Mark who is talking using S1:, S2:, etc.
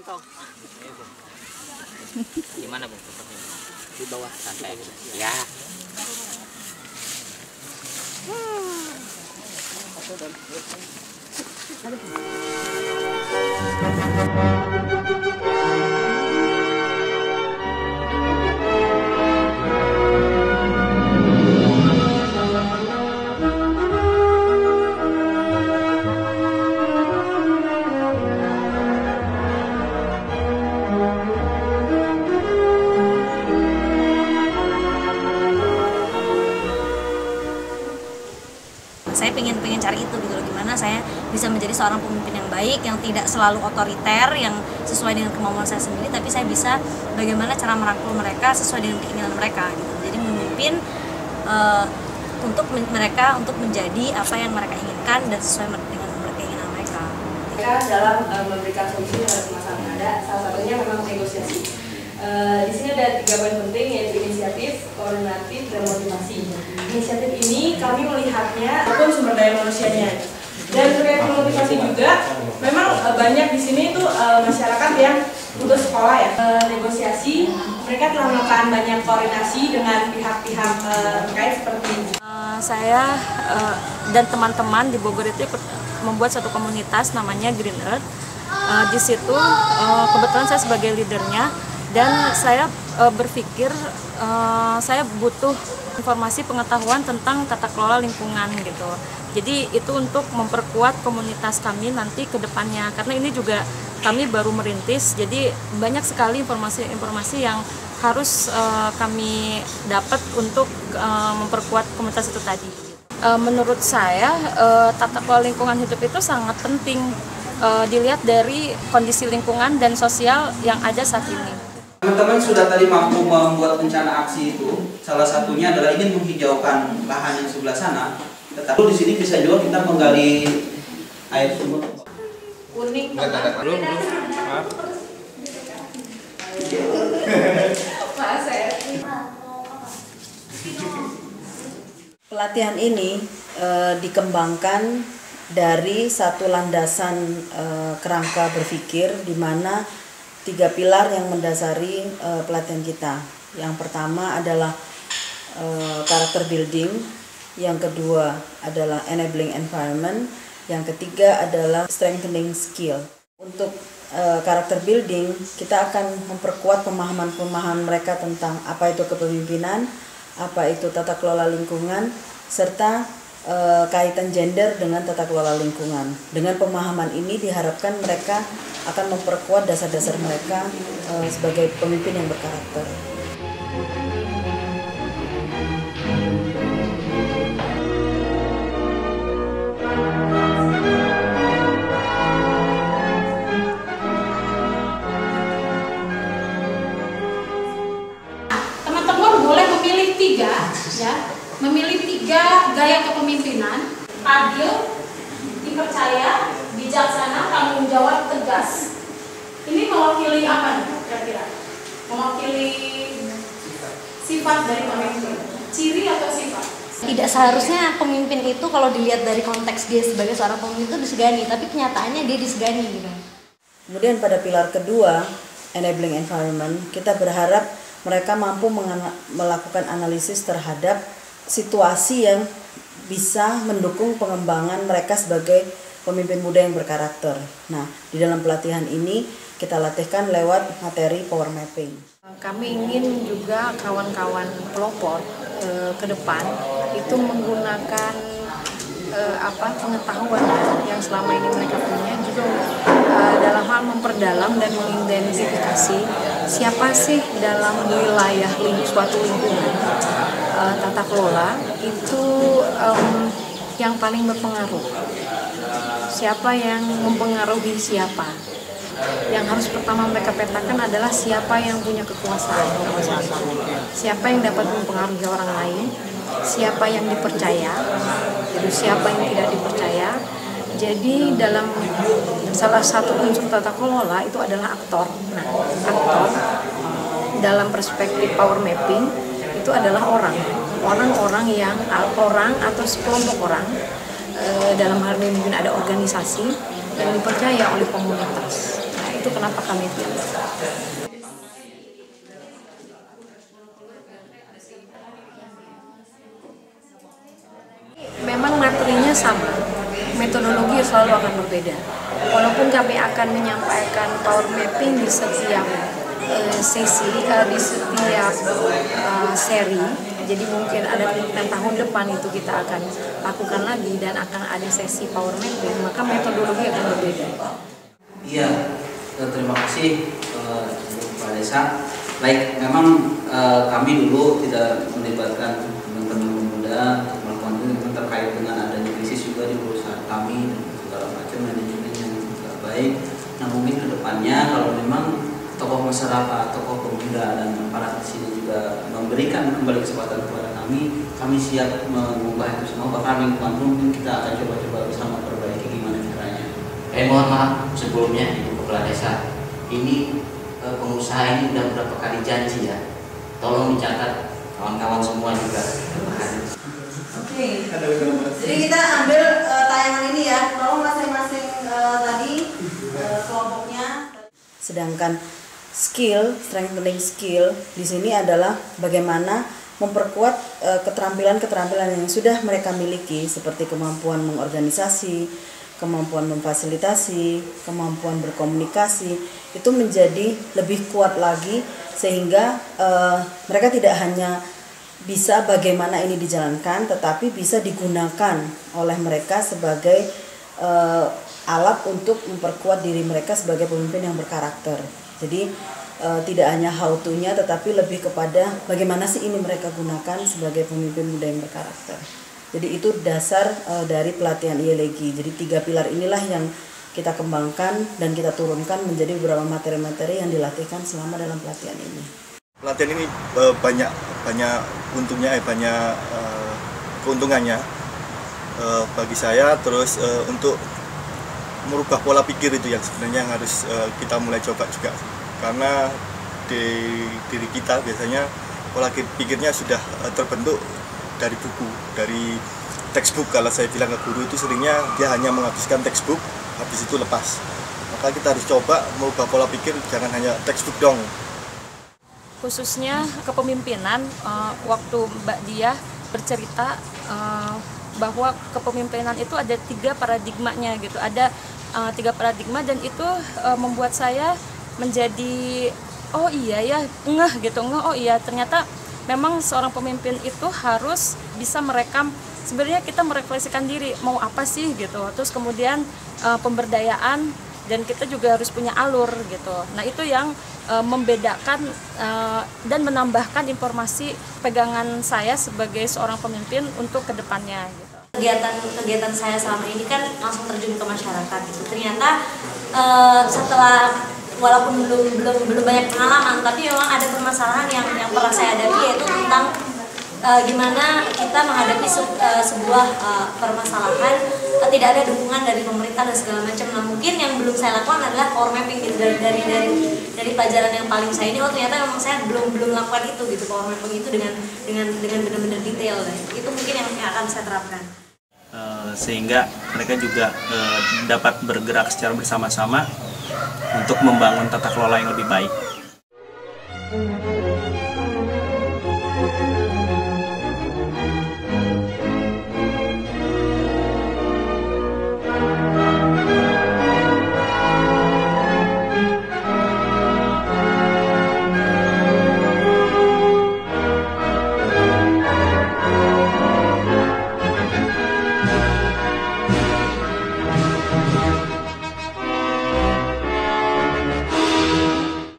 S1: mentok.
S2: Gimana Bu?
S1: Di bawah santai.
S2: Ya.
S3: Saya pengen cari itu gitu loh, gimana saya bisa menjadi seorang pemimpin yang baik, yang tidak selalu otoriter, yang sesuai dengan kemauan saya sendiri, tapi saya bisa bagaimana cara merangkul mereka sesuai dengan keinginan mereka gitu. Jadi memimpin untuk mereka untuk menjadi apa yang mereka inginkan dan sesuai dengan keinginan mereka.
S4: Mereka dalam memberikan solusi terhadap masalah yang ada, salah satunya memang negosiasi. Di sini ada 3 poin penting, yaitu inisiatif, koordinatif, dan motivasi. Inisiatif ini kami melihatnya maupun sumber daya manusianya. Dan terkait motivasi juga, memang banyak di sini itu masyarakat yang putus sekolah ya. Negosiasi, mereka telah melakukan banyak koordinasi dengan pihak-pihak terkait seperti
S3: Saya dan teman-teman di Bogor itu ikut membuat satu komunitas namanya Green Earth. Di situ kebetulan saya sebagai leadernya. Dan saya berpikir saya butuh informasi pengetahuan tentang tata kelola lingkungan gitu. Jadi itu untuk memperkuat komunitas kami nanti ke depannya. Karena ini juga kami baru merintis, jadi banyak sekali informasi-informasi yang harus kami dapat untuk memperkuat komunitas itu tadi. Menurut saya tata kelola lingkungan hidup itu sangat penting dilihat dari kondisi lingkungan dan sosial yang ada saat ini.
S5: Teman-teman sudah tadi mampu membuat rencana aksi itu. Salah satunya adalah ingin menghijaukan lahan yang sebelah sana. Tetapi di sini bisa juga kita menggali air sumur.
S4: kuning.
S2: Belum.
S6: Pelatihan ini dikembangkan dari satu landasan kerangka berpikir, di mana 3 pilar yang mendasari pelatihan kita. Yang pertama adalah character building, yang kedua adalah enabling environment, yang ketiga adalah strengthening skill. Untuk character building, kita akan memperkuat pemahaman mereka tentang apa itu kepemimpinan, apa itu tata kelola lingkungan, serta kaitan gender dengan tata kelola lingkungan. Dengan pemahaman ini diharapkan mereka akan memperkuat dasar-dasar mereka sebagai pemimpin yang berkarakter.
S7: Teman-teman boleh memilih 3 ya. Memilih 3 gaya kepemimpinan: adil, dipercaya, bijaksana, tanggung jawab, tegas. Ini mewakili apa nih kira-kira? Mewakili sifat dari pemimpin, ciri atau sifat?
S3: Tidak seharusnya pemimpin itu kalau dilihat dari konteks dia sebagai seorang pemimpin itu disegani, tapi kenyataannya dia disegani gitu.
S6: Kemudian pada pilar kedua, enabling environment, kita berharap mereka mampu melakukan analisis terhadap situasi yang bisa mendukung pengembangan mereka sebagai pemimpin muda yang berkarakter. Nah, di dalam pelatihan ini kita latihkan lewat materi power mapping.
S8: Kami ingin juga kawan-kawan pelopor ke depan itu menggunakan pengetahuan yang selama ini mereka punya juga dalam hal memperdalam dan mengidentifikasi siapa sih dalam wilayah suatu lingkungan tata kelola itu yang paling berpengaruh. Siapa yang mempengaruhi siapa? Yang harus pertama mereka petakan adalah siapa yang punya kekuasaan, siapa yang dapat mempengaruhi orang lain, siapa yang dipercaya, jadi siapa yang tidak dipercaya. Jadi dalam salah satu unsur tata kelola itu adalah aktor. Nah, aktor dalam perspektif power mapping itu adalah orang-orang yang atau sekelompok orang dalam hal ini mungkin ada organisasi yang dipercaya oleh komunitas. Nah, itu itu kenapa kami pilih. Memang materinya sama, metodologi selalu akan berbeda. Walaupun kami akan menyampaikan power mapping di setiap sesi, di setiap seri, jadi mungkin ada kemungkinan tahun depan itu kita akan lakukan lagi dan akan ada sesi power mapping, maka metodologi akan berbeda.
S5: Iya, terima kasih Pak Desa. Baik, memang kami dulu tidak melibatkan teman-teman muda terkait dengan adanya krisis juga di perusahaan kami dan segala macam manajemen yang tidak baik. Nah mungkin kedepannya kalau memang tokoh masyarakat, tokoh pemuda dan para di sini juga memberikan kembali kesempatan kepada kami siap mengubah itu semua. Bahkan minggu depan mungkin kita akan coba-coba bisa memperbaiki gimana caranya.
S1: Mohon maaf sebelumnya Ibu Kepala Desa, ini pengusaha ini udah berapa kali janji ya? Tolong dicatat kawan-kawan semua juga.
S6: Oke. Jadi kita ambil tayangan ini ya, tolong masing-masing tadi kelompoknya. Sedangkan strengthening skill di sini adalah bagaimana memperkuat keterampilan-keterampilan yang sudah mereka miliki seperti kemampuan mengorganisasi, kemampuan memfasilitasi, kemampuan berkomunikasi itu menjadi lebih kuat lagi sehingga mereka tidak hanya bisa bagaimana ini dijalankan tetapi bisa digunakan oleh mereka sebagai alat untuk memperkuat diri mereka sebagai pemimpin yang berkarakter. Jadi tidak hanya how to-nya tetapi lebih kepada bagaimana sih ini mereka gunakan sebagai pemimpin muda yang berkarakter. Jadi itu dasar dari pelatihan IELEGI. Jadi 3 pilar inilah yang kita kembangkan dan kita turunkan menjadi beberapa materi-materi yang dilatihkan selama dalam pelatihan ini.
S2: Pelatihan ini banyak untungnya, banyak keuntungannya bagi saya. Terus untuk merubah pola pikir itu yang sebenarnya yang harus kita mulai coba juga. Karena di diri kita biasanya pola pikirnya sudah terbentuk dari buku, dari textbook. Kalau saya bilang ke guru itu seringnya dia hanya menghabiskan textbook, habis itu lepas. Maka kita harus coba merubah pola pikir, jangan hanya textbook dong.
S3: Khususnya kepemimpinan, waktu Mbak Diah bercerita bahwa kepemimpinan itu ada 3 paradigmanya gitu, ada 3 paradigma dan itu membuat saya menjadi oh iya ya oh iya ternyata memang seorang pemimpin itu harus bisa merekam, sebenarnya kita merefleksikan diri mau apa sih gitu, terus kemudian pemberdayaan dan kita juga harus punya alur gitu. Nah itu yang membedakan dan menambahkan informasi pegangan saya sebagai seorang pemimpin untuk kedepannya gitu.
S9: Kegiatan saya selama ini kan langsung terjun ke masyarakat gitu. Ternyata setelah walaupun belum banyak pengalaman, tapi memang ada permasalahan yang pernah saya hadapi, yaitu tentang gimana kita menghadapi sebuah permasalahan tidak ada dukungan dari pemerintah dan segala macam. Nah mungkin yang belum saya lakukan adalah power mapping gitu, dari pelajaran yang paling saya ini, ternyata memang saya belum lakukan itu gitu, power mapping itu dengan benar-benar detail. Itu mungkin yang akan saya terapkan.
S10: Sehingga mereka juga dapat bergerak secara bersama-sama untuk membangun tata kelola yang lebih baik.